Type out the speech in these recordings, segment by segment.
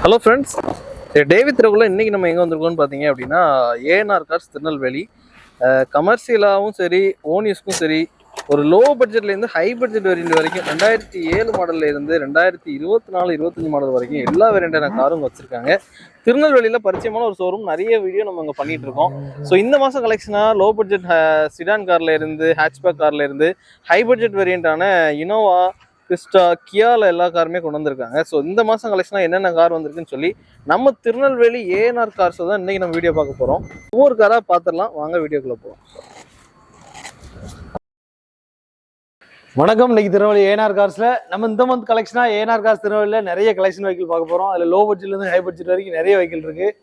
Hello friends, David ரகுல இன்னைக்கு நம்ம எங்கே வந்திருக்கோம்னு பார்த்தீங்க அப்படின்னா ஏஎன்ஆர் கார்ஸ் திருநெல்வேலி. கமர்ஷியலாகவும் சரி, ஓன் சரி, ஒரு லோ பட்ஜெட்லேருந்து ஹை பட்ஜெட் வேரியண்ட் வரைக்கும் 2007 மாடலில் இருந்து 2024-25 மாடல் வரைக்கும் எல்லா வேரியண்டான காரும் வச்சுருக்காங்க. திருநெல்வேலியில் பரிச்சயமான ஒரு ஷோரூம், நிறைய வீடியோ நம்ம இங்கே பண்ணிட்டு இருக்கோம். ஸோ இந்த மாதம் கலெக்ஷனாக லோ பட்ஜெட் சிடான் காரில் இருந்து, ஹேட்ச்பேக் காரில் இருந்து, ஹை பட்ஜெட் வேரியண்டான இனோவா, கிறிஸ்டா, கியாவில் எல்லா காருமே கொண்டு வந்திருக்காங்க. ஸோ இந்த மாதம் கலெக்ஷனாக என்னென்ன கார் வந்திருக்குன்னு சொல்லி நம்ம திருநெல்வேலி ஏஎன்ஆர் கார்ஸை தான் இன்றைக்கி நம்ம வீடியோ பார்க்க போகிறோம். ஒவ்வொரு காராக பார்த்துடலாம், வாங்க வீடியோக்குள்ளே போகிறோம். வணக்கம். இன்னைக்கு திருநெல்வேலி ஏஎன்ஆர் கார்ஸில் நம்ம இந்த மந்த் கலெக்ஷனாக ஏஎன்ஆர் கார்ஸ் திருநெல்வேலியில் நிறைய கலெக்ஷன் வெஹிக்கிள் பார்க்க போகிறோம். அதில் லோ பட்ஜெட்லேருந்து ஹை பட்ஜெட் வரைக்கும் நிறைய வெஹிக்கிள் இருக்குது.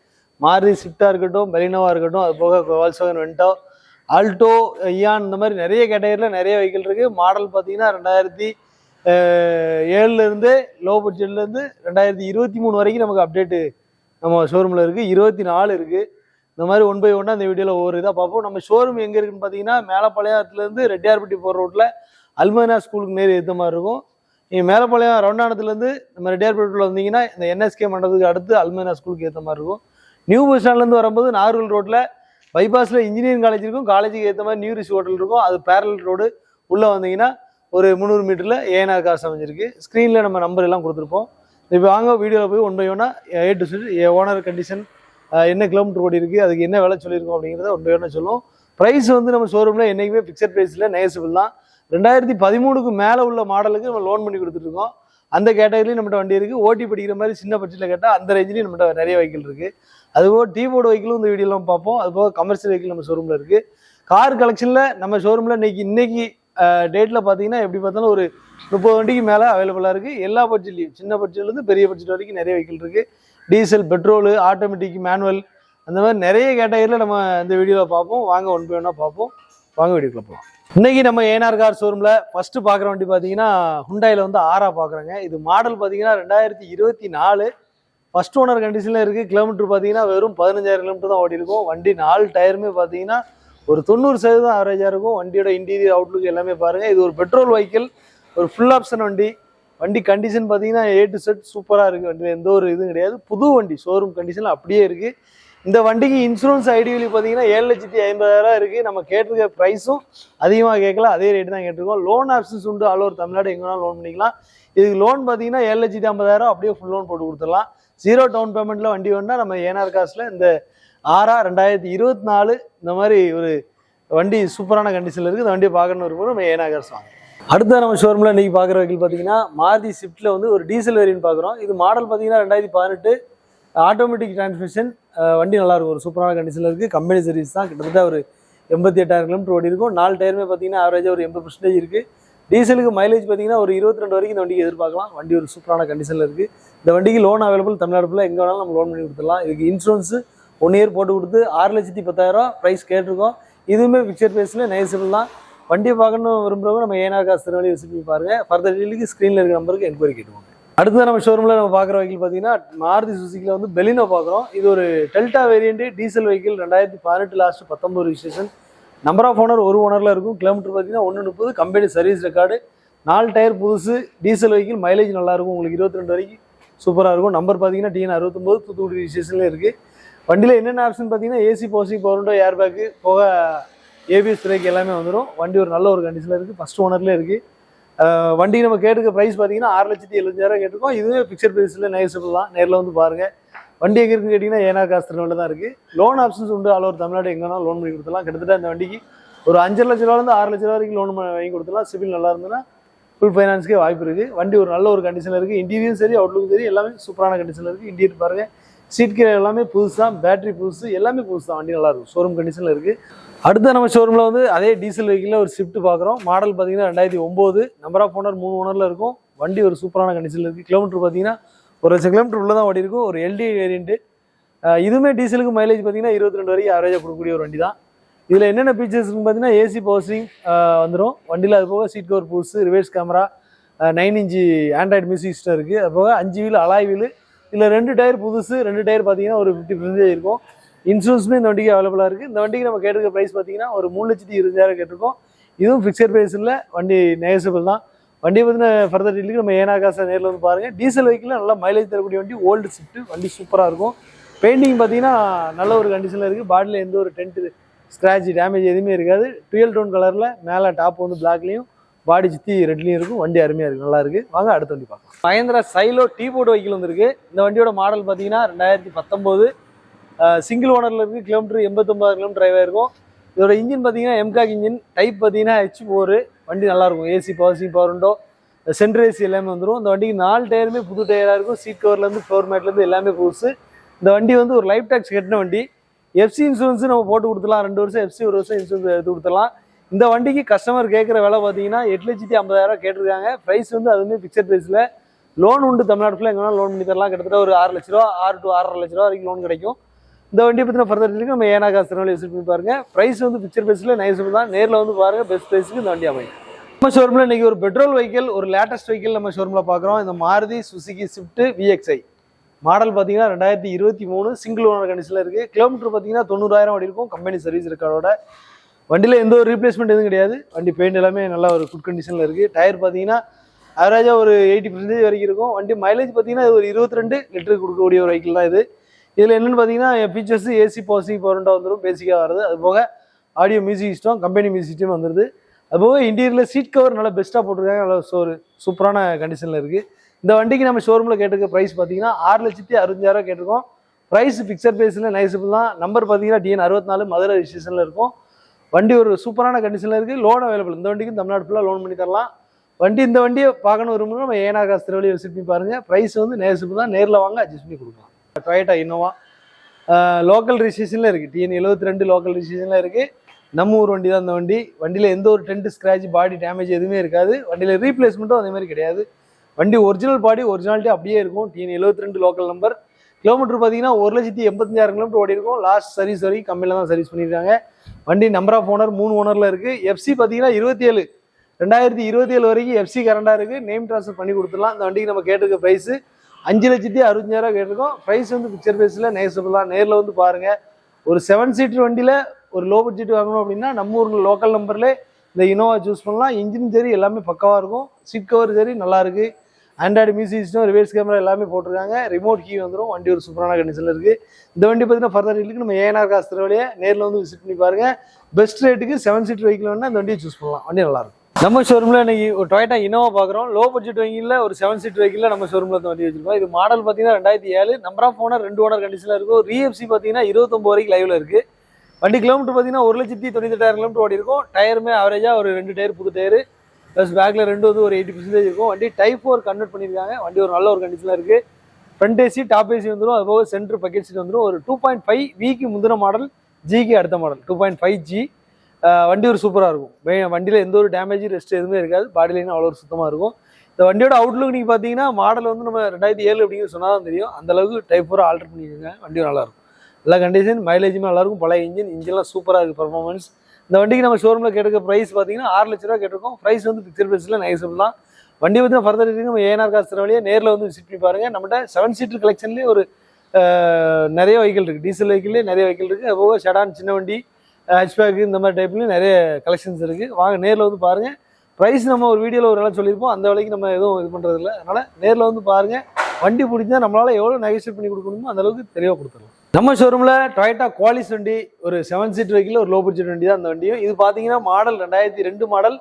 மாருதி ஸ்விஃப்டாக இருக்கட்டும், பெலினோவாக இருக்கட்டும், அது போக வால்க்ஸ்வேகன் வென்டோ, ஆல்டோ, இயான், இந்த மாதிரி நிறைய கேட்டகரியில் நிறைய வெஹிக்கிள் இருக்குது. மாடல் பார்த்தீங்கன்னா 2007 லோ பட்ஜெட்லேருந்து 2023 வரைக்கும் நமக்கு அப்டேட்டு நம்ம ஷோரூமில் இருக்குது. 24 இருக்குது. இந்த மாதிரி 1 by 1 அந்த வீடியோவில் ஒவ்வொரு இதாக பார்ப்போம். நம்ம ஷோரூம் எங்கே இருக்குன்னு பார்த்தீங்கன்னா மேலப்பாளையத்துலேருந்து ரெட்டியார்பட்டி போகிற ரோட்டில் அல்மனா ஸ்கூலுக்கு நேர் ஏற்ற மாதிரி இருக்கும். நீங்கள் மேலப்பாளையம் ரவுண்டானத்துலேருந்து நம்ம ரெட்டியார்பட்டியில் வந்தீங்கன்னா இந்த என்எஸ்கே மண்டபத்துக்கு அடுத்து அல்மனா ஸ்கூலுக்கு ஏற்ற மாதிரி இருக்கும். நியூ பஸ் ஸ்டாண்ட்லேருந்து வரும்போது நாகர்கோவில் ரோட்டில் பைபாஸில் இன்ஜினியரிங் காலேஜ் இருக்கும். காலேஜுக்கு ஏற்ற மாதிரி நியூ ரிஷ் ஹோட்டல் இருக்கும். அது பேரல் ரோடு உள்ளே வந்தீங்கன்னா ஒரு 300 மீட்டரில் ஏஎன்ஆர் கார்ஸ் அமைஞ்சிருக்கு. ஸ்க்ரீனில் நம்ம நம்பர் எல்லாம் கொடுத்துருப்போம். இப்போ வாங்க வீடியோவில் போய் 1 by 1 A to Z owner condition, என்ன கிலோமீட்டர் ஓடி இருக்குது, அதுக்கு என்ன விலை சொல்லியிருக்கோம் அப்படிங்கிறத 1 by 1 சொல்லுவோம். ப்ரைஸ் வந்து நம்ம ஷோரூமில் என்றைக்குமே ஃபிக்ஸட் ப்ரைஸில் நெகசிபிள் தான். 2013க்கு மேலே உள்ள மாடலுக்கு நம்ம லோன் பண்ணி கொடுத்துட்ருக்கோம். அந்த கேட்டகரிலையும் நம்மகிட்ட வண்டி இருக்குது. ஓட்டி படிக்கிற மாதிரி சின்ன பட்ஜெட்டில் கேட்டால் அந்த ரேஞ்சிலையும் நம்மகிட்ட நிறைய வெஹிக்கிள் இருக்குது. அதுபோக டீபோர்டு வெஹிக்கிளும் இந்த வீடியோலாம் பார்ப்போம். அதுபோக கமர்ஷியல் வெஹிக்கிள் நம்ம ஷோரூமில் இருக்குது. கார் கலெக்ஷனில் நம்ம ஷோரூமில் இன்னைக்கு டேட்டில் பார்த்தீங்கன்னா எப்படி பார்த்தாலும் ஒரு 30 வண்டிக்கு மேலே அவைலபிளாக இருக்குது. எல்லா பட்ஜெட்லையும், சின்ன பட்ஜெட்லேருந்து பெரிய பட்ஜெட் வரைக்கும் நிறைய வெஹிக்கிள் இருக்குது. டீசல், பெட்ரோலு, ஆட்டோமேட்டிக், மேனுவல், அந்த மாதிரி நிறைய கேட்டகரியில் நம்ம இந்த வீடியோவில் பார்ப்போம். வாங்க 1 by 1 பார்ப்போம். வாங்க வீடியோக்குள்ள போகலாம். இன்னைக்கு நம்ம ஏஎன்ஆர் கார் ஷோரூமில் ஃபஸ்ட்டு பார்க்குற வண்டி பார்த்தீங்கன்னா ஹுண்டாயில் வந்து ஆரா பார்க்குறாங்க. இது மாடல் பார்த்தீங்கன்னா 2024 ஃபர்ஸ்ட் ஓனர் கண்டிஷனில் இருக்குது. கிலோமீட்டர் பார்த்தீங்கன்னா வெறும் 15,000 கிலோமீட்டர் தான் ஓடி இருக்கும். வண்டி 4 டயருமே பார்த்தீங்கன்னா ஒரு 90% ஆவரேஜாக இருக்கும். வண்டியோட இன்டீரியர் அவுட்லுக் எல்லாமே பாருங்கள். இது ஒரு பெட்ரோல் வெஹிக்கிள், ஒரு ஃபுல் ஆப்ஷன் வண்டி. வண்டி கண்டிஷன் பார்த்தீங்கன்னா A to Z சூப்பராக இருக்குது. வண்டியில் எந்த ஒரு இதுவும் கிடையாது. புது வண்டி, ஷோரூம் கண்டிஷனில் அப்படியே இருக்குது. இந்த வண்டிக்கு இன்சூரன்ஸ் ஐடிவிலி பார்த்தீங்கன்னா 7,50,000 இருக்குது. நம்ம கேட்டிருக்க ப்ரைஸும் அதிகமாக கேட்கல, அதே ரேட்டு தான் கேட்டிருக்கோம். லோன் ஆப்ஷன்ஸ் உண்டு. ஆல் ஓவர் தமிழ்நாடு எங்கே வேணாலும் லோன் பண்ணிக்கலாம். இதுக்கு லோன் பார்த்தீங்கன்னா 7,50,000 அப்படியே ஃபுல் லோன் போட்டு கொடுத்துடலாம். 0 டவுன் பேமெண்ட்டில் வண்டி வேணுன்னா நம்ம ஏஎன்ஆர் கார்ஸில் இந்த ஆரா 2024 இந்த மாதிரி ஒரு வண்டி சூப்பரான கண்டிஷனில் இருக்குது. இந்த வண்டியை பார்க்கணுன்னு இருக்கும் நம்ம ஏஎன்ஆர் கார்ஸ் வாங்க. அடுத்த நம்ம ஷோரூமில் இன்றைக்கி பார்க்குற வெஹிக்கிள் பார்த்தீங்கன்னா மாருதி ஸ்விஃப்ட்டில் வந்து ஒரு டீசல் வேரியன்ட் பார்க்குறோம். இது மாடல் பார்த்தீங்கன்னா 2018 ஆட்டோமேட்டிக் டிரான்ஸ்மிஷன். வண்டி நல்லாயிருக்கும், ஒரு சூப்பரான கண்டிஷனில் இருக்குது. கம்பெனி சர்வீஸ் தான். கிட்டத்தட்ட ஒரு 88,000 கிலோமீட்டர் ஓடி இருக்கும். 4 டயருமே பார்த்தீங்கன்னா ஆவரேஜாக ஒரு 80% இருக்குது. டீசலுக்கு மைலேஜ் பார்த்தீங்கன்னா ஒரு 22 வரைக்கும் இந்த வண்டிக்கு எதிர்பார்க்கலாம். வண்டி ஒரு சூப்பரான கண்டிஷனில் இருக்குது. இந்த வண்டிக்கு லோன் அவைலபிள் தமிழ்நாடு ஃபுல்லாக எங்கே வேணாலும் நம்ம லோன் பண்ணி கொடுத்துடலாம். இதுக்கு இன்சூரன்ஸு 1 இயர் போட்டு கொடுத்து 6,10,000 ப்ரைஸ் கேட்டிருக்கோம். இதுவுமே ஃபிக்ஸட் ப்ரைஸில் நெகசிபிள் தான். வண்டியை பார்க்கணும் விரும்புகிறவங்க நம்ம ஏஎன்ஆர் கார்ஸ் திருநெல்வேலி விசிட் பண்ணி பாருங்கள். ஃபர்தர் டீலுக்கு ஸ்க்ரீனில் இருக்கிற நம்பருக்கு என்கொயரி கேட்டுவாங்க. அடுத்து நம்ம ஷோரூமில் நம்ம பார்க்குற வெஹிக்கிள் பார்த்தீங்கன்னா மாருதி சுசுக்கியில் வந்து பெலினோ பார்க்குறோம். இது ஒரு delta variant diesel vehicle. 2018 last 19 registration. Number of owner ஒரு ஓனரில் இருக்கும். கிலோமீட்டர் பார்த்தீங்கன்னா 130. Company service record. 4 டயர் புதுசு. Diesel vehicle. மைலேஜ் நல்லாயிருக்கும். உங்களுக்கு 22 வரைக்கும் சூப்பராக இருக்கும். நம்பர் பார்த்தீங்கன்னா TN 69 தூத்துக்குடி ரிஜிஸ்ட்ரேஷனில் இருக்குது. வண்டியில் என்னென்ன ஆப்ஷன் பார்த்தீங்கன்னா AC, பவர்சிங், power window, air bag போக ABS பிரேக் எல்லாமே வந்துடும். வண்டி ஒரு நல்ல ஒரு கண்டிஷனில் இருக்குது. ஃபஸ்ட் ஓனர்லேயே இருக்குது. வண்டி நம்ம கேட்டுக்க ப்ரைஸ் பார்த்தீங்கன்னா 6,70,000 கேட்டிருக்கோம். இதுவே ஃபிக்ஸட் ப்ரைஸில் நெகசிபிள் தான். நேரில் வந்து பாருங்கள். வண்டி எங்கே இருக்குன்னு கேட்டிங்கன்னா ஏஎன்ஆர் கார்ஸ் திருநெல்வேலியில் தான் இருக்குது. லோன் ஆப்ஷன்ஸ் உண்டு. ஆல் ஓவர் தமிழ்நாடு எங்கே வேணாலும் லோன் பண்ணி கொடுத்துலாம். கிட்டத்தட்ட இந்த வண்டிக்கு ஒரு 5,00,000 6 லட்சம் வரைக்கும் லோன் வாங்கி கொடுத்துலாம். சிபில் நல்லா இருந்ததுன்னா ஃபுல் ஃபைனான்ஸ்க்கே வாய்ப்பு இருக்குது. வண்டி ஒரு நல்ல ஒரு கண்டிஷனில் இருக்குது. இன்டீரியரும் சரி, அவுட்லுக்கும் சரி, எல்லாமே சூப்பரான கண்டிஷனில் இருக்குது. இன்டீரியர் பாருங்கள். சீட் கீழே எல்லாமே புதுசு தான். பேட்டரி புதுசு, எல்லாமே புதுசு தான். வண்டி நல்லாயிருக்கும். ஷோரூம் கண்டிஷனில் இருக்குது. அடுத்த நம்ம ஷோரூமில் வந்து அதே டீசல் வெஹிக்கிளில் ஒரு ஸ்விஃப்ட் பார்க்குறோம். மாடல் பார்த்தீங்கன்னா 2009. நம்பர் ஆஃப் ஓனர் 3 ஓனரில் இருக்கும். வண்டி ஒரு சூப்பரான கண்டிஷனில் இருக்குது. கிலோமீட்டர் பார்த்தீங்கன்னா 1,00,000 கிலோமீட்டர் உள்ள தான் ஓடி இருக்கும். ஒரு LD வேரியண்ட்டு. இதுவுமே டீசலுக்கு மைலேஜ் பார்த்தீங்கன்னா 22 வரைக்கும் ஆவரேஜாக கொடுக்கக்கூடிய ஒரு வண்டி தான். இதில் என்னென்ன ஃபீச்சர்ஸ்னு பார்த்தீங்கன்னா ஏசி, பவர்ஸ்டிங் வந்துடும். வண்டியில் அது போக சீட் கவர் புதுசு, reverse camera, 9 inch Android music system இருக்குது. அது போக 5 வீல் அலாய் வீல். இதில் 2 டயர் புதுசு. 2 டயர் பார்த்தீங்கன்னா ஒரு 50% இருக்கும். இன்சூரன்ஸுமே இந்த வண்டிக்கு அவைலபிளாக இருக்குது. இந்த வண்டிக்கு நம்ம கேட்டிருக்க ப்ரைஸ் பார்த்தீங்கன்னா ஒரு 3,20,000 கேட்டிருக்கோம். இதுவும் ஃபிக்ஸட் ப்ரைஸ் இல்லை. வண்டி நெகசிபிள் தான். வண்டியை பற்றின ஃபர்தர் டீலுக்கு நம்ம ஏனா காசை நேரில் வந்து பாருங்கள். டீசல் வெஹிக்கிள் நல்லா மைலேஜ் தரக்கூடிய வண்டி, ஓல்டு ஷிஃப்ட் வண்டி சூப்பராக இருக்கும். பெயிண்டிங் பார்த்தீங்கன்னா நல்ல ஒரு கண்டிஷனில் இருக்குது. பாடியில் எந்த ஒரு டென்ட்டு ஸ்க்ராட்ச் டேமேஜ் எதுவுமே இருக்காது. டுவெல் டோன் கலரில் மேலே டாப் வந்து பிளாக்லையும் பாடி சுற்றி ரெட்லையும் இருக்கும். வண்டி அருமையாக இருக்குது, நல்லா இருக்குது. வாங்க அடுத்த வண்டி பார்க்கலாம். Mahindra Xylo tea board vehicle வந்துருக்கு. இந்த வண்டியோட மாடல் பார்த்தீங்கன்னா 2019 சிங்கிள் ஓனரில் இருக்குது. கிலோமீட்டர் 89 கிலோமீட்டர் டிரைவ் ஆயிருக்கும். இதோட இன்ஜின் பார்த்தீங்கன்னா எம்காக் இன்ஜின், டைப் பார்த்தீங்கன்னா H4. வண்டி நல்லாயிருக்கும். AC power window, central AC எல்லாமே வந்துடும். இந்த வண்டிக்கு 4 டயருமே புது டயராக இருக்கும். சீட் கவர்லேருந்து ஃப்ளோர் மேட்லேருந்து எல்லாமே புதுசு. இந்த வண்டி வந்து ஒரு லைஃப் டேக்ஸ் கட்டின வண்டி. எஃப்சி இன்சூரன்ஸ் நம்ம போட்டு கொடுத்துலாம். 2 வருஷம் எஃப்சி, 1 வருஷம் இன்சூரன்ஸ் எடுத்து கொடுத்துடலாம். இந்த வண்டிக்கு கஸ்டமர் கேட்குற விலை பார்த்தீங்கன்னா 8,50,000 கேட்டிருக்காங்க. ப்ரைஸ் வந்து அதுவுமே ஃபிக்ஸட் ப்ரைஸில். லோன் உண்டு, தமிழ்நாடு ஃபுல்லாக எங்கன்னா லோன் பண்ணி தரலாம். கிட்டத்தட்ட ஒரு 6 லட்ச ரூபா, 6 to 6.5 லட்ச ரூபா வரைக்கும் லோன் கிடைக்கும். இந்த வண்டியை பற்றின ஃபர்தர் டீலுக்கு நம்ம ஏனா காசு திருநெல்வேலி விசிட் பண்ணி பாருங்க. ப்ரைஸ் வந்து ஃபிக்ஸட் ப்ரைஸில் நைஸ் தான். நேரில் வந்து பாருங்க, பெஸ்ட் ப்ரைஸுக்கு இந்த வண்டி அமையும். நம்ம ஷோரூமில் இன்றைக்கி ஒரு பெட்ரோல் வெஹிக்கிள், ஒரு லேட்டஸ்ட் வெஹிக்கிள் நம்ம ஷோரூமில் பார்க்குறோம். இந்த Maruti Suzuki Swift VXI model பார்த்தீங்கன்னா 2023 சிங்கிள் ஓனர் கண்டிஷனில் இருக்குது. கிலோமீட்டர் பார்த்தீங்கன்னா 90,000 ஓடி இருக்கும். கம்பெனி சர்வீஸ் ரெக்கார்டோட. வண்டியில் எந்த ஒரு ரீப்ளேஸ்மெண்ட் எதுவும் கிடையாது. வண்டி பெயிண்ட் எல்லாமே நல்லா ஒரு குட் கண்டிஷனில் இருக்குது. டயர் பார்த்தீங்கன்னா ஆவரேஜாக ஒரு 80% வரைக்கும் இருக்கும். வண்டி மைலேஜ் பார்த்தீங்கன்னா ஒரு 22 லிட்டருக்கு கொடுக்கக்கூடிய ஒரு வெஹிக்கிள் தான் இது. இதில் என்னென்னு பார்த்தீங்கன்னா ஃபீச்சர்ஸ் ஏசி பவர் விண்டோ வந்துடும், பேசிக்காக வருது. அது போக audio music system, company music system வந்துடுது. அதுபோக இன்டீரியரில் சீட் கவர் நல்லா பெஸ்ட்டாக போட்டிருக்காங்க. நல்லா ஒரு சூப்பரான கண்டிஷனில் இருக்குது. இந்த வண்டிக்கு நம்ம ஷோரூமில் கேட்டிருக்க ப்ரைஸ் பார்த்தீங்கன்னா 6,60,000 கேட்டிருக்கோம். ப்ரைஸ் ஃபிக்ஸட் ப்ரைஸில் நைஸபிள் தான். நம்பர் பார்த்தீங்கன்னா DN 64 மதுரை ரிஜிஸ்ட்ரேஷனில் இருக்கும். வண்டி ஒரு சூப்பரான கண்டிஷனில் இருக்குது. Loan available. இந்த வண்டிக்கு தமிழ்நாடு ஃபுல்லாக லோன் பண்ணி தரலாம். இந்த வண்டியை பார்க்கணும் விரும்புங்க, நம்ம ஏனா காசு திருநெல்வேலி விசிட் பண்ணி பாருங்கள். ப்ரைஸ் வந்து நைஸபிள் தான். நேரில் வாங்க, அட்ஜஸ்ட் பண்ணி கொடுக்கலாம். டொயோட்டா இனோவா லோக்கல் ரிஜிஸ்ட்ரேஷனில் இருக்குது. TN 72 லோக்கல் ரிஜிஸ்ட்ரேஷனில் இருக்குது. நம்ம ஊர் வண்டி தான் இந்த வண்டி. வண்டியில் எந்த ஒரு டென்ட் ஸ்க்ராட்ச் பாடி டேமேஜ் எதுவுமே இருக்காது. வண்டியில் ரீப்ளேஸ்மெண்ட்டும் அதே மாதிரி கிடையாது. வண்டி ஒரிஜினல் பாடி ஒரிஜினாலிட்டி அப்படியே இருக்கும். TN 72 local number. கிலோமீட்டர் பார்த்தீங்கன்னா 1,85,000 கிலோமீட்டர் ஓடி இருக்கும். லாஸ்ட் சர்வீஸ் வரைக்கும் கம்பெனியில் தான் சர்வீஸ் பண்ணியிருக்காங்க. வண்டி நம்பர் ஆஃப் ஓனர் 3 ஓனரில் இருக்குது. எஃப்சி பார்த்தீங்கன்னா 2027 வரைக்கும் எஃப்சி கரண்டாக இருக்குது. நேம் ட்ரான்ஸ்ஃபர் பண்ணி கொடுத்துடலாம். இந்த வண்டிக்கு நம்ம கேட்டிருக்க ப்ரைஸு 5,60,000 கேட்டிருக்கோம். ப்ரைஸ் வந்து பிக்சர் ப்ரைஸில் நேசபிள் தான். நேரில் வந்து பாருங்கள். ஒரு 7 சீட்டர் வண்டியில் ஒரு லோ பட்ஜெட் வாங்கணும் அப்படின்னா நம்ம ஊரில் லோக்கல் நம்பர்லேயே இந்த இனோவா சூஸ் பண்ணலாம். இன்ஜின் சரி எல்லாமே பக்காவாக இருக்கும். சீட் கவர் சரி நல்லா இருக்குது. Android music system, reverse camera எல்லாமே போட்டிருக்காங்க. ரிமோட் கீ வந்துடும். வண்டி ஒரு சூப்பரான கண்டிஷனில் இருக்குது. இந்த வண்டி பார்த்தீங்கன்னா ஃபர்தர் டீலுக்கு நம்ம ஏனா காசு திருநெல்வேலியை நேரில் வந்து விசிட் பண்ணி பாருங்கள். பெஸ்ட் ரேட்டுக்கு 7 சீட்டர் வெஹிக்கிள் வேணால் இந்த வண்டியை சூஸ் பண்ணலாம். வண்டி நல்லாயிருக்கும். நம்ம ஷோரூமில் இன்றைக்கி ஒரு டொயோட்டா இனோவா பார்க்குறோம். லோ பட்ஜெட் வெஹிக்கிளில் ஒரு 7 சீட்டர் வெஹிக்கிளில் நம்ம ஷோரூமில் இந்த வண்டி வச்சிருக்கோம். இது மாடல் பார்த்தீங்கன்னா 2007. நம்பர் ஆஃப் ஓனர் 2 ஓனர் கண்டிஷனில் இருக்கும். ரீஎஃப்சி பார்த்தீங்கன்னா 29 வரைக்கும் லைவில் இருக்குது. வண்டி கிலோமீட்டர் பார்த்தீங்கன்னா 1,98,000 கிலோமீட்டர் ஓடி இருக்கும். டயருமே ஆவரேஜாக ஒரு 2 டயர் புது டயரு ப்ளஸ் பேக்கில் 2 வந்து ஒரு 80% இருக்கும். வண்டி டைப் 4 கன்வெர்ட் பண்ணியிருக்காங்க. வண்டி ஒரு நல்ல ஒரு கண்டிஷனில் இருக்குது. ஃப்ரண்ட் ஏசி டாப் ஏசி வந்துடும். அதுபோக சென்டர் பக்கெட் சீட் வந்துடும். ஒரு 2.5 விக்கு முந்தின மாடல், ஜிக்கு அடுத்த மாடல் 2.5G. வண்டி ஒரு சூப்பராக இருக்கும். வண்டியில் எந்த ஒரு டேமேஜ் ரெஸ்ட் எதுவுமே இருக்காது. பாடியிலையும் அவ்வளோ ஒரு சுத்தமாக இருக்கும். இந்த வண்டியோட அவுட்லுக் நீங்கள் பார்த்தீங்கன்னா மாடல் வந்து நம்ம 2007 அப்படிங்கிற சொன்னால் தான் தெரியும். அந்தளவுக்கு டைப் 4 ஆல்டர் பண்ணியிருக்காங்க. வண்டி நல்லாயிருக்கும். எல்லா கண்டிஷன், மைலேஜுமே நல்லாயிருக்கும். பழைய இன்ஜின்லாம் சூப்பராக இருக்குது. பர்ஃபார்மன்ஸ். இந்த வண்டிக்கு நம்ம ஷோரூமில் கேட்க ப்ரைஸ் பார்த்தீங்கன்னா 6 லட்ச ரூபா கேட்டிருக்கோம். ப்ரைஸ் வந்து பிக்சர் ப்ரைஸில் நைஸபிள் தான். வண்டி வந்து ஃபர்தர் இருக்குது நம்ம ஏனா காசு திருநெல்வேலியை நேரில் வந்து விசிட் பண்ணி பாருங்கள். நம்மகிட்ட 7 சீட்டர் கலெக்ஷன்லேயே ஒரு நிறைய வெஹிக்கிள் இருக்குது. டீசல் வெஹிக்கிள்லேயே நிறைய வெஹிக்கிள் இருக்குது. அதுபோக ஷெடான், சின்ன வண்டி, ஹேட்ச்பேக் இந்த மாதிரி டைப்லேயும் நிறைய கலெக்ஷன்ஸ் இருக்குது. வாங்க நேரில் வந்து பாருங்கள். ப்ரைஸ் நம்ம ஒரு வீடியோவில் ஒரு வேலை சொல்லியிருப்போம். அந்த வேலைக்கு நம்ம எதுவும் இது பண்ணுறதில்ல. அதனால் நேரில் வந்து பாருங்கள். வண்டி பிடிச்சா நம்மளால் எவ்வளோ நெகோஷியேட் பண்ணி கொடுக்கணுமோ அந்தளவுக்கு தெளிவாக கொடுத்துடலாம். நம்ம ஷோரூமில் டொயோட்டா குவாலிஸ் வண்டி ஒரு 7 சீட்டர் வெஹிக்கிள், ஒரு லோ பட்ஜெட் வண்டி தான் அந்த வண்டியும். இது பார்த்தீங்கன்னா model 2002 model.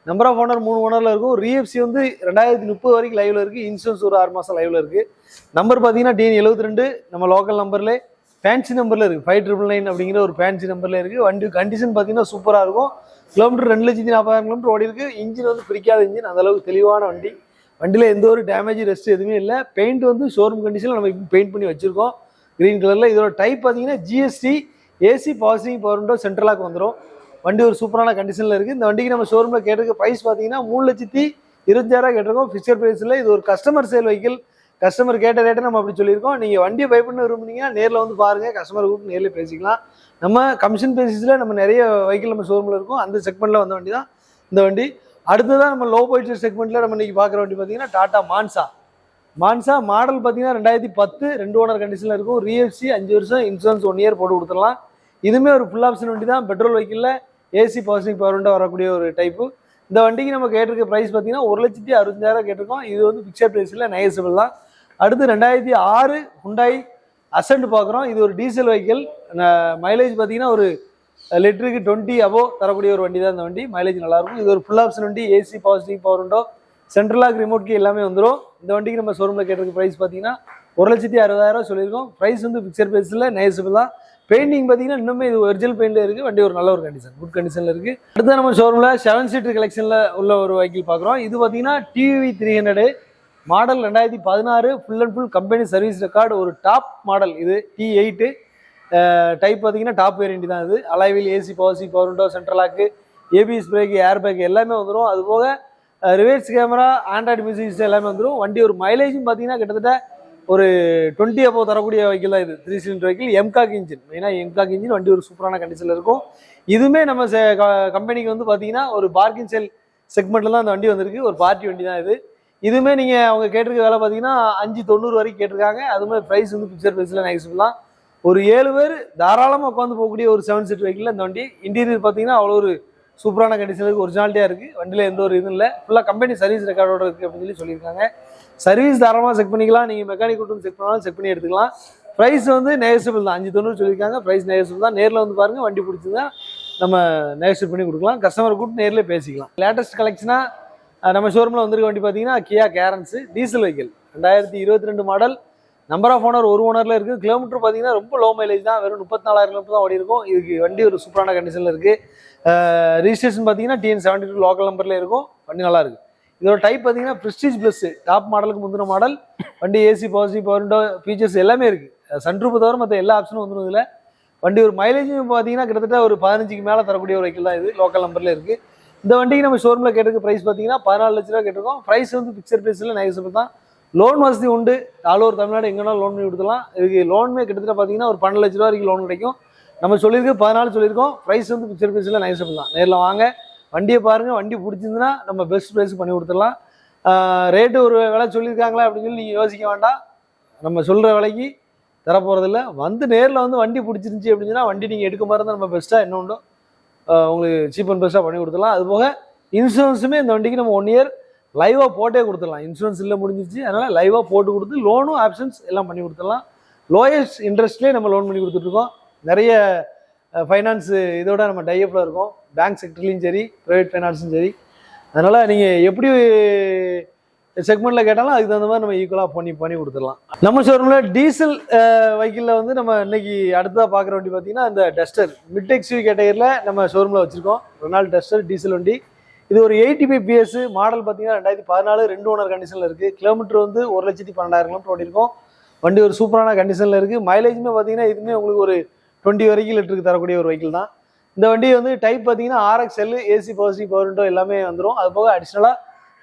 Number of owner 3 ஓனரில் இருக்கும். ரீஎஃப்சி வந்து 2030 வரைக்கும் லைவில் இருக்குது. இன்சூரன்ஸ் ஒரு 6 மாதம் லைவில் இருக்குது. நம்பர் பார்த்தீங்கன்னா DN 72 நம்ம லோக்கல் நம்பரில் ஃபேன்சி நம்பரில் இருக்குது. 5999 அப்படிங்கிற ஒரு ஃபேன்சி நம்பரில் இருக்குது. வண்டி கண்டிஷன் பார்த்தீங்கன்னா சூப்பராக இருக்கும். கிலோமீட்டர் 2,40,000 கிலோமீட்டர் ஓடி இருக்குது. இன்ஜின் வந்து பிரிக்காத இன்ஜின், அந்தளவுக்கு தெளிவான வண்டி. வண்டியில் எந்த ஒரு டேமேஜ் ரெஸ்ட் எதுவுமே இல்லை. பெயிண்ட் வந்து ஷோரூம் கண்டிஷனில் நம்ம இப்போ பெயிண்ட் பண்ணி வச்சுருக்கோம் க்ரீன் கலரில். இதோட டைப் பார்த்தீங்கன்னா GST, ஏசி பவர் விண்டோ, சென்ட்ரலாக வந்துடும். வண்டி ஒரு சூப்பரான கண்டிஷனில் இருக்குது. இந்த வண்டிக்கு நம்ம ஷோரூமில் கேட்டிருக்க ப்ரைஸ் பார்த்தீங்கன்னா 3,20,000 கேட்டிருக்கோம். ஃபிக்ஸட் ப்ரைஸில். இது ஒரு கஸ்டமர் சேல் வெஹிக்கிள். கஸ்டமர் கேட்ட ரேட்டை நம்ம அப்படி சொல்லியிருக்கோம். நீங்கள் வண்டியை பை பண்ண விரும்புனீங்கன்னா நேரில் வந்து பாருங்கள். கஸ்டமர் கூப்பிட்டு நேரில் பேசிக்கலாம். நம்ம கமிஷன் பேசிஸில் நம்ம நிறைய வெஹிக்கிள் நம்ம ஷோரூமில் இருக்கும். அந்த செக்மெண்ட்டில் வந்த வண்டி தான் இந்த வண்டி. அடுத்ததான் நம்ம லோ பட்ஜெட் செக்மெண்ட்டில் நம்ம இன்றைக்கி பார்க்குற வண்டி பார்த்தீங்கன்னா டாடா மான்சா மாடல் பார்த்தீங்கன்னா 2010 2 ஓனர் கண்டிஷனில் இருக்கும். ரீஎஃப்சி 5 வருஷம், இன்சூரன்ஸ் 1 இயர் போட்டு கொடுத்துடலாம். இதுவுமே ஒரு ஃபுல் ஆப்ஷன் வண்டி தான். பெட்ரோல் வெஹிக்கிளில் ஏசி பவர் விண்டோ வரக்கூடிய ஒரு டைப்பு. இந்த வண்டிக்கு நம்ம கேட்டிருக்க ப்ரைஸ் பார்த்தீங்கன்னா 1,65,000 கேட்டிருக்கோம். இது வந்து ஃபிக்ஸட் ப்ரைஸில் நெகோசியபிள் தான். அடுத்து 2006 ஹுண்டாய் அசென்ட் பார்க்குறோம். இது ஒரு டீசல் வெஹிக்கிள். மைலேஜ் பார்த்தீங்கன்னா ஒரு லிட்டருக்கு 20 அபோவ் தரக்கூடிய ஒரு வண்டி தான் இந்த வண்டி. மைலேஜ் நல்லாயிருக்கும். இது ஒரு ஃபுல் ஆப்ஷன் வண்டி. AC, power steering, power window, central lock, remote key எல்லாமே வந்துடும். இந்த வண்டிக்கு நம்ம ஷோரூமில் கேட்டிருக்க ப்ரைஸ் பார்த்தீங்கன்னா 1,60,000 சொல்லியிருக்கோம். ப்ரைஸ் வந்து ஃபிக்ஸட் ப்ரைஸில் நெகோசியபிள் தான். பெயிண்டிங் பார்த்தீங்கன்னா இன்னுமே இது ஒரிஜினல் பெயிண்டில் இருக்குது. வண்டி ஒரு நல்ல ஒரு கண்டிஷன், குட் கண்டிஷனில் இருக்குது. அடுத்து நம்ம ஷோரூமில் 7 சீட்டர் கலெக்ஷனில் உள்ள ஒரு வெஹிக்கிள் பார்க்குறோம். இது பார்த்தீங்கன்னா TV 300 model 2016 full and full company service record. ஒரு டாப் மாடல் இது. T8 டைப் பார்த்தீங்கன்னா டாப் வேரியண்டி தான் இது. அலாய்வில் AC, power seat, power window, central lock, ABS brake, air bag எல்லாமே வந்துடும். அது போக reverse camera, android music system எல்லாமே வந்துடும். வண்டி ஒரு மைலேஜும் பார்த்தீங்கன்னா கிட்டத்தட்ட ஒரு 20 அபோவ் தரக்கூடிய வெஹிக்கிள் தான் இது. 3 சிலிண்டர் வெஹிக்கிள், எம்காக் இன்ஜின். மெயினாக எம்காக் இன்ஜின். வண்டி ஒரு சூப்பரான கண்டிஷனில் இருக்கும். இதுவுமே நம்ம கம்பெனிக்கு வந்து பார்த்தீங்கன்னா ஒரு பார்க்கிங் செல் செக்மெண்ட்டில் தான் அந்த வண்டி வந்திருக்கு. ஒரு பார்ட்டி வண்டி தான் இது. இதுவுமே நீங்கள் அவங்க கேட்டிருக்க வேலை பார்த்தீங்கன்னா 5,90 வரைக்கும் கேட்டிருக்காங்க. அதுவுமே ப்ரைஸ் வந்து ஃபிக்ஸட் ப்ரைஸில் நெகோசியபிள் தான். ஒரு 7 பேர் தாராளமாக உட்காந்து போகக்கூடிய ஒரு 7 சீட் வெஹிக்கிள் இந்த வண்டி. இன்டீரியர் பார்த்தீங்கன்னா அவ்வளோ ஒரு சூப்பரான கண்டிஷன் இருக்குது. ஒரிஜினாலிட்டியாக இருக்குது. வண்டியில் எந்த ஒரு இதுவும் இல்லை. ஃபுல்லாக கம்பெனி சர்வீஸ் ரெக்கார்டோட இருக்குது அப்படின்னு சொல்லியிருக்காங்க. சர்வீஸ் தாராளமாக செக் பண்ணிக்கலாம். நீங்கள் மெக்கானிக் கூட்டம் செக் பண்ணாலும் செக் பண்ணி எடுத்துக்கலாம். ப்ரைஸ் வந்து நெகோசியபிள் தான். 5,90 சொல்லியிருக்காங்க. ப்ரைஸ் நெகோசியபிள் தான். நேரில் வந்து பாருங்கள். வண்டி பிடிச்சதா நம்ம நெகோசியேட் பண்ணி கொடுக்கலாம். கஸ்டமர் கூப்பிட்டு நேரில் பேசிக்கலாம். லேட்டஸ்ட் கலெக்ஷனாக நம்ம ஷோரூமில் வந்திருக்க வண்டி பார்த்தீங்கன்னா Kia Carens diesel vehicle 2022 model. Number of owner ஒரு ஓனரில் இருக்குது. கிலோமீட்டர் பார்த்தீங்கன்னா ரொம்ப லோ மைலேஜ் தான். வெறும் 34,000 கிலோமீட்டர் தான் ஓடி இருக்கும். இதுக்கு வண்டி ஒரு சூப்பரான கண்டிஷனில் இருக்குது. ரிஜிஸ்ட்ரேஷன் பார்த்தீங்கன்னா TN72 லோக்கல் நம்பரில் இருக்கும். வண்டி நல்லா இருக்குது. இதோட டைப் பார்த்தீங்கன்னா ப்ரெஸ்டீஜ் ப்ளஸ் டாப் மாடலுக்கு முந்தின மாடல். வண்டி AC, power seat, power window features எல்லாமே இருக்குது. சன்ரூப் தவிர மற்ற எல்லா ஆப்ஷனும் வந்துடும் இதில். வண்டி ஒரு மைலேஜும் பார்த்தீங்கன்னா கிட்டத்தட்ட ஒரு 15க்கு மேலே தரக்கூடிய ஒரு வெஹிக்கிள் தான் இது. லோக்கல் நம்பரில் இருக்குது. இந்த வண்டிக்கு நம்ம ஷோரூமில் கேட்டிருக்க ப்ரைஸ் பார்த்தீங்கன்னா 14 லட்ச ரூபா கேட்டிருக்கோம். ப்ரைஸ் வந்து ஃபிக்ஸட் ப்ரைஸில் நெகோசியபிள் தான். லோன் வசதி உண்டு. ஆல் ஓவர் தமிழ்நாடு எங்கேனாலும் லோன் பண்ணி கொடுத்துலாம். இதுக்கு லோனுமே கிட்டத்தட்ட பார்த்தீங்கன்னா ஒரு 12 லட்ச ரூபா வரைக்கும் லோன் கிடைக்கும். நம்ம சொல்லியிருக்கு 14 சொல்லியிருக்கோம். ப்ரைஸ் வந்து ஃபிக்ஸட் ப்ரைஸில் நெகோசியபிள் தான். நேரில் வாங்க, வண்டியை பாருங்கள். வண்டி பிடிச்சிருந்துன்னா நம்ம பெஸ்ட் ப்ரைஸ் பண்ணி கொடுத்துடலாம். ரேட்டு ஒரு விலை சொல்லியிருக்காங்களா அப்படின்னு சொல்லி நீங்கள் யோசிக்க வேண்டாம். நம்ம சொல்கிற விலைக்கு தரப்போகிறதில்ல. வந்து நேரில் வந்து வண்டி பிடிச்சிருந்துச்சி அப்படின்னா வண்டி நீங்கள் எடுக்க மாதிரி இருந்தால் நம்ம பெஸ்ட்டாக என்ன உண்டோ உங்களுக்கு சீப் அண்ட் பெஸ்ட்டாக பண்ணி கொடுத்துடலாம். அதுபோக இன்சூரன்ஸுமே இந்த வண்டிக்கு நம்ம 1 இயர் லைவாக போட்டே கொடுத்துடலாம். இன்சூரன்ஸ் இல்லை முடிஞ்சிச்சு. அதனால் லைவாக போட்டு கொடுத்து லோனும் ஆப்ஷன்ஸ் எல்லாம் பண்ணி கொடுத்துடலாம். லோயஸ்ட் இன்ட்ரெஸ்ட்லேயே நம்ம லோன் பண்ணி கொடுத்துட்ருக்கோம். நிறைய ஃபைனான்ஸு இதோட நம்ம டைஅப்பில் இருக்கோம். பேங்க் செக்டர்லேயும் சரி, ப்ரைவேட் ஃபைனான்ஸும் சரி. அதனால் நீங்கள் எப்படி செக்மெண்ட்டில் கேட்டாலும் அதுக்கு தகுந்த மாதிரி நம்ம ஈக்குவலாக பண்ணி கொடுத்துடலாம். நம்ம ஷோரூமில் டீசல் வெஹிக்கிளில் வந்து நம்ம இன்னைக்கு அடுத்ததாக பார்க்குற வண்டி பார்த்தீங்கன்னா இந்த டஸ்டர் மிட் எக்ஸ்யூவி கேட்டகரியில் நம்ம ஷோரூமில் வச்சுருக்கோம். ரெனால்ட் டஸ்டர் டீசல் வண்டி. இது ஒரு 85 PS மாடல் பார்த்தீங்கன்னா 2014 2 ஓனர் கண்டிஷனில் இருக்குது. கிலோமீட்டர் வந்து 1,12,000 கிலோமீட்டர் ஓடி இருக்கும். வண்டி ஒரு சூப்பரான கண்டிஷனில் இருக்குது. மைலேஜுமே பார்த்தீங்கன்னா இதுவுமே உங்களுக்கு ஒரு 20 வரைக்கும் லிட்டருக்கு தரக்கூடிய ஒரு வெஹிக்கிள் தான். இந்த வண்டி வந்து டைப் பார்த்தீங்கன்னா RXL, AC, power seat, power window எல்லாமே வந்துடும். அது போக அடிஷ்னலாக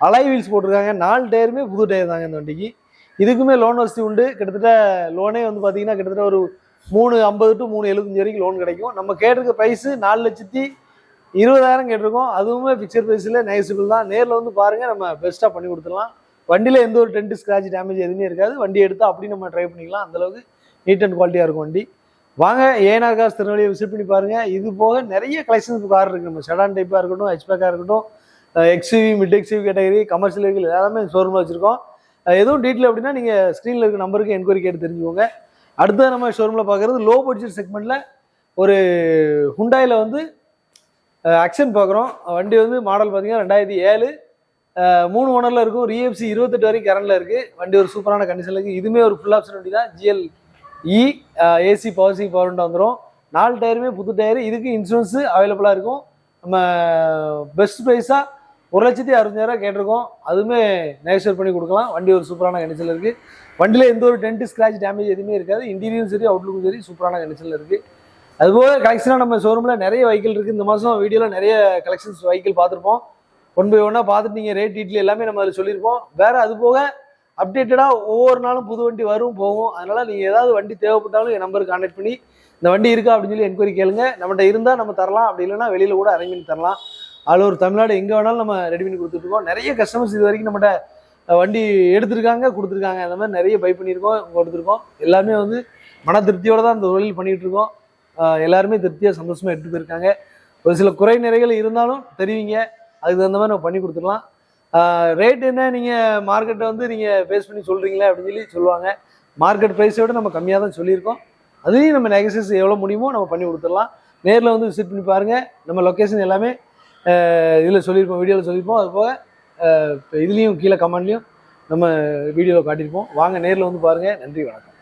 அலாய் வீல்ஸ் போட்டிருக்காங்க. 4 டயருமே புது டயர் தாங்க இந்த வண்டிக்கு. இதுக்குமே லோன் வசதி உண்டு. கிட்டத்தட்ட லோனே வந்து பார்த்தீங்கன்னா கிட்டத்தட்ட ஒரு 350 to 375 வரைக்கும் லோன் கிடைக்கும். நம்ம கேட்டிருக்க ப்ரைஸு 4,20,000 கேட்டிருக்கோம். அதுவுமே ஃபிக்ஸட் ப்ரைஸில் நெகோசியபிள் தான். நேரில் வந்து பாருங்கள். நம்ம பெஸ்ட்டாக பண்ணி கொடுத்துடலாம். வண்டியில் எந்த ஒரு டென்ட் ஸ்க்ராட்ச் டேமேஜ் எதுவுமே இருக்காது. வண்டி எடுத்தால் அப்படி நம்ம ட்ரை பண்ணிக்கலாம். அந்தளவுக்கு நீட் அண்ட் குவாலிட்டியாக இருக்கும் வண்டி. வாங்க, ஏஎன்ஆர் கார்ஸ் திருநெல்வேலியை விசிட் பண்ணி பாருங்கள். இது போக நிறைய கலெக்ஷன்ஸ் கார் இருக்குது. நம்ம செடான் டைப்பாக இருக்கட்டும், ஹெச்பேக்காக இருக்கட்டும், XUV, mid XUV category, commercial vehicle எல்லாமே ஷோரூமில் வச்சுருக்கோம். எதுவும் டீட்டெயில் அப்படின்னா நீங்கள் ஸ்க்ரீனில் இருக்க நம்பருக்கு என்கொயரி கேட்டு தெரிஞ்சுக்கோங்க. அடுத்தது நம்ம ஷோரூமில் பார்க்குறது லோ பட்ஜெட் செக்மெண்ட்டில் ஒரு ஹுண்டாயில் வந்து அக்ஷன் பார்க்குறோம். வண்டி வந்து மாடல் பார்த்தீங்கன்னா 2007 3 ஓனரில் இருக்கும். RFC 28 வரைக்கும் கரண்டில் இருக்குது. வண்டி ஒரு சூப்பரான கண்டிஷனில் இருக்குது. இதுவுமே ஒரு ஃபுல் ஆப்ஷன் வண்டி தான். GLE AC, power seat, power window வந்துடும். 4 டயருமே புது டயரு. இதுக்கு இன்சூரன்ஸு அவைலபிளாக இருக்கும். நம்ம பெஸ்ட் ப்ரைஸாக 1,65,000 கேட்டிருக்கோம். அதுவுமே நெகோசியேட் பண்ணி கொடுக்கலாம். வண்டி ஒரு சூப்பரான கண்டிஷனில் இருக்குது. வண்டியில் எந்த ஒரு டென்ட் ஸ்க்ராட்ச் டேமேஜ் எதுவுமே இருக்காது. இன்டீரியரும் சரி, அவுட்லுக்கும் சரி சூப்பரான கண்டிஷனில் இருக்குது. அதுபோக கலெக்ஷனாக நம்ம ஷோரூமில் நிறைய வெஹிக்கிள் இருக்குது. இந்த மாதம் வீடியோவில் நிறைய கலெக்ஷன்ஸ் வெஹிக்கிள் பார்த்துருப்போம். 1 by 1 பார்த்துட்டு நீங்கள் ரேட் டீட்டெயில் எல்லாமே நம்ம அதில் சொல்லியிருப்போம். வேறு அது போக அப்டேட்டடாக ஒவ்வொரு நாளும் புது வண்டி வரும் போகும். அதனால் நீங்கள் ஏதாவது வண்டி தேவைப்பட்டாலும் என் நம்பருக்கு கான்டாக்ட் பண்ணி இந்த வண்டி இருக்கா அப்படின்னு சொல்லி என்கொயரி கேளுங்க. நம்மகிட்ட இருந்தால் நம்ம தரலாம். அப்படி இல்லைன்னா வெளியில் கூட அரேஞ்ச் பண்ணி தரலாம். ஆல் ஓவர் தமிழ்நாடு எங்கே வேணாலும் நம்ம ரெடி பண்ணி கொடுத்துட்ருக்கோம். நிறைய கஸ்டமர்ஸ் இது வரைக்கும் நம்மகிட்ட வண்டி எடுத்திருக்காங்க, கொடுத்துருக்காங்க. அந்த மாதிரி நிறைய பை பண்ணியிருக்கோம், கொடுத்துருக்கோம். எல்லாமே வந்து மன திருப்தியோடு தான் இந்த தொழில் பண்ணிகிட்டு இருக்கோம். எல்லாருமே திருப்தியாக சந்தோஷமாக எடுத்துகிட்டு போயிருக்காங்க. ஒரு சில குறை நிறைகள் இருந்தாலும் தெரிவிங்க. அதுக்கு தகுந்த மாதிரி நம்ம பண்ணி கொடுத்துடலாம். ரேட் என்ன நீங்கள் மார்க்கெட்டை வந்து நீங்கள் பேஸ் பண்ணி சொல்கிறீங்களே அப்படின்னு சொல்லுவாங்க. மார்க்கெட் ப்ரைஸை விட நம்ம கம்மியாக தான் சொல்லியிருக்கோம். அதையும் நம்ம நெகசஸ் எவ்வளோ முடியுமோ நம்ம பண்ணி கொடுத்துடலாம். நேரில் வந்து விசிட் பண்ணி பாருங்கள். நம்ம லொக்கேஷன் எல்லாமே இதில் சொல்லியிருப்போம், வீடியோவில் சொல்லியிருப்போம். அது போக இதுலேயும் கீழே கமெண்ட்லேயும் நம்ம வீடியோவில் காட்டியிருப்போம். வாங்க நேரில் வந்து பாருங்கள். நன்றி, வணக்கம்.